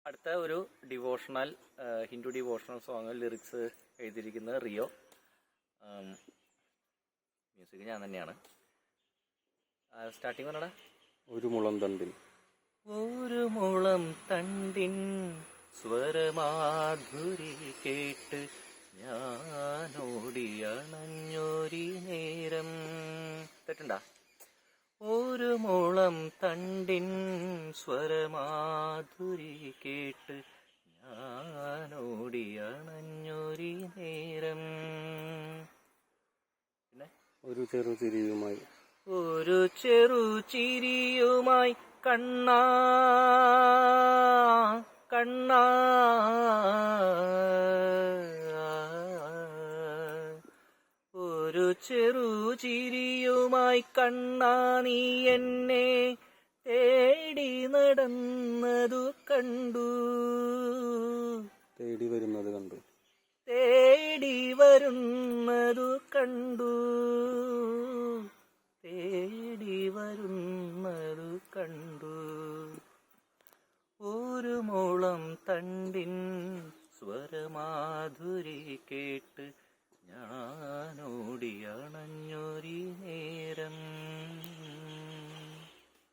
അടുത്ത ഒരു devotional Hindu devotional song lyrics എഴുതിയിരിക്കുന്നത് റിയോ, മ്യൂസിക് ഞാൻ തന്നെയാണ്. സ്റ്റാർട്ടിങ് പറഞ്ഞടാ. ഒരു മുളം തണ്ടിൻ ഒരു മുളം തണ്ടിൻ സ്വരമാധുരി കേട്ട് ഞാനോടിയണഞ്ഞൊരി നേരം. തെറ്റുണ്ടാ? ഒരു മുളം തണ്ടിൻ സ്വരമാധുരി കേട്ട് ഞാനോടിയണഞ്ഞൊരി നേരം. പിന്നെ ഒരു ചെറുചിരിയുമായി കണ്ണാ കണ്ണാ ഒരു ചെറുചിരിയുമായി കണ്ണാ നീ എന്നെ തേടി നടന്നതു കണ്ടു, തേടി വരുന്നത് കണ്ടു, തേടി വരുന്നതു കണ്ടു, തേടി വരുന്നതു കണ്ടു. ഒരു മുളം തണ്ടിൻ സ്വരമാധുരി കേട്ട് ഞാനോടിയണഞ്ഞൊരി നേരം.